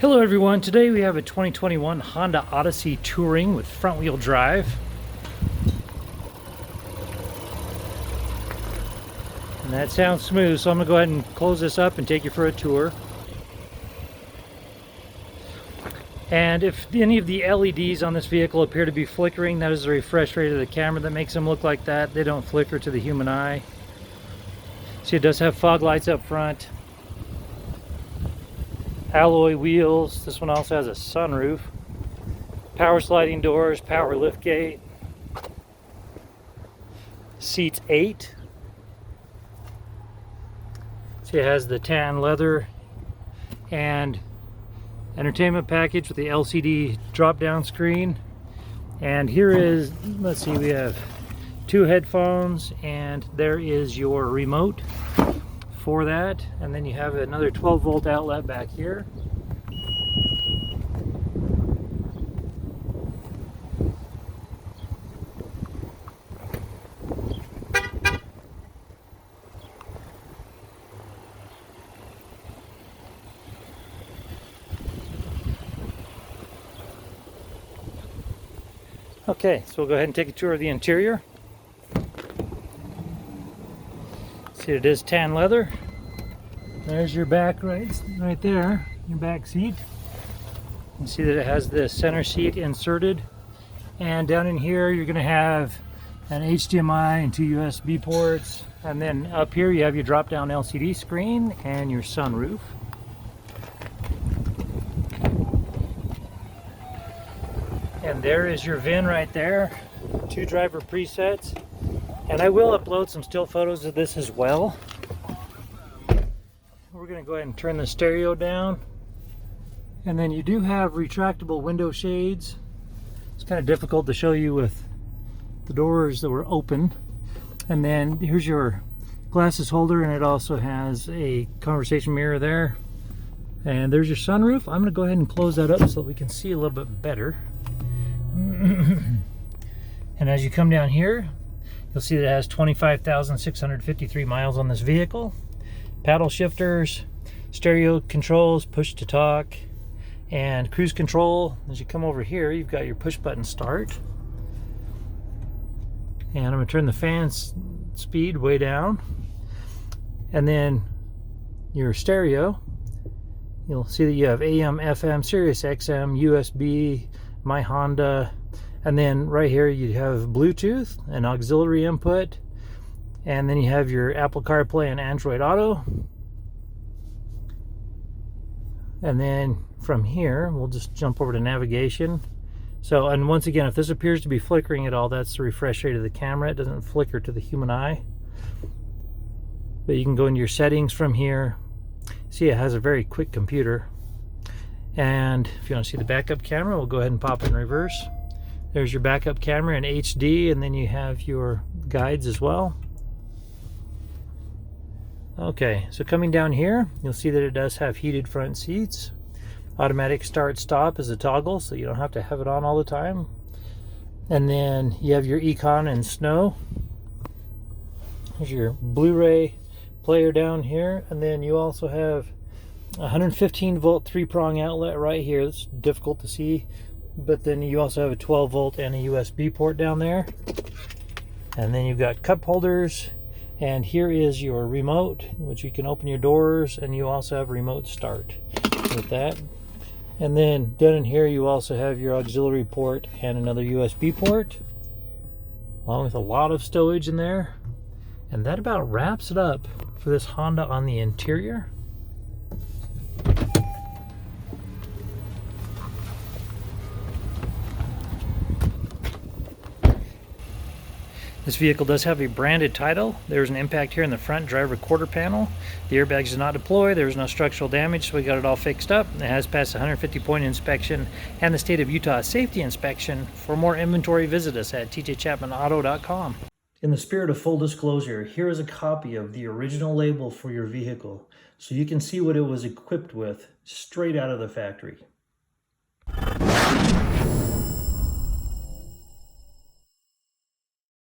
Hello everyone, today we have a 2021 Honda Odyssey Touring with front wheel drive. And that sounds smooth, so I'm going to go ahead and close this up and take you for a tour. And if any of the LEDs on this vehicle appear to be flickering, that is the refresh rate of the camera that makes them look like that. They don't flicker to the human eye. See, it does have fog lights up front. Alloy wheels. This one also has a sunroof. Power sliding doors, power lift gate. Seats 8. See, it has the tan leather and entertainment package with the LCD drop down screen. And here is, let's see, we have 2 headphones and there is your remote for that, and then you have another 12-volt outlet back here. Okay, so we'll go ahead and take a tour of the interior. See, it is tan leather. There's your back right there, your back seat. You see that it has the center seat inserted. And down in here, you're going to have an HDMI and 2 USB ports. And then up here, you have your drop-down LCD screen and your sunroof. And there is your VIN right there. 2 driver presets. And I will upload some still photos of this as well. We're going to go ahead and turn the stereo down. And then you do have retractable window shades. It's kind of difficult to show you with the doors that were open. And then here's your glasses holder, and it also has a conversation mirror there. And there's your sunroof. I'm going to go ahead and close that up so that we can see a little bit better. And as you come down here, you'll see that it has 25,653 miles on this vehicle. Paddle shifters, stereo controls, push to talk, and cruise control. As you come over here, you've got your push button start. And I'm going to turn the fan speed way down. And then your stereo, you'll see that you have AM, FM, Sirius XM, USB, My Honda. And then right here you have Bluetooth and auxiliary input. And then you have your Apple CarPlay and Android Auto. And then from here, we'll just jump over to navigation. So, and once again, if this appears to be flickering at all, that's the refresh rate of the camera. It doesn't flicker to the human eye. But you can go into your settings from here. See, it has a very quick computer. And if you want to see the backup camera, we'll go ahead and pop it in reverse. There's your backup camera in HD, and then you have your guides as well. Okay, so coming down here, you'll see that it does have heated front seats. Automatic start stop is a toggle, so you don't have to have it on all the time. And then you have your Econ and Snow. There's your Blu-ray player down here, and then you also have a 115-volt 3-prong outlet right here. It's difficult to see. But then you also have a 12-volt and a USB port down there. And then you've got cup holders. And here is your remote, which you can open your doors. And you also have remote start with that. And then down in here, you also have your auxiliary port and another USB port, along with a lot of stowage in there. And that about wraps it up for this Honda on the interior. This vehicle does have a branded title. There's an impact here in the front driver quarter panel. The airbags did not deploy. There was no structural damage, so we got it all fixed up. It has passed the 150-point inspection and the state of Utah safety inspection. For more inventory, visit us at tjchapmanauto.com. In the spirit of full disclosure, here is a copy of the original label for your vehicle, so you can see what it was equipped with straight out of the factory.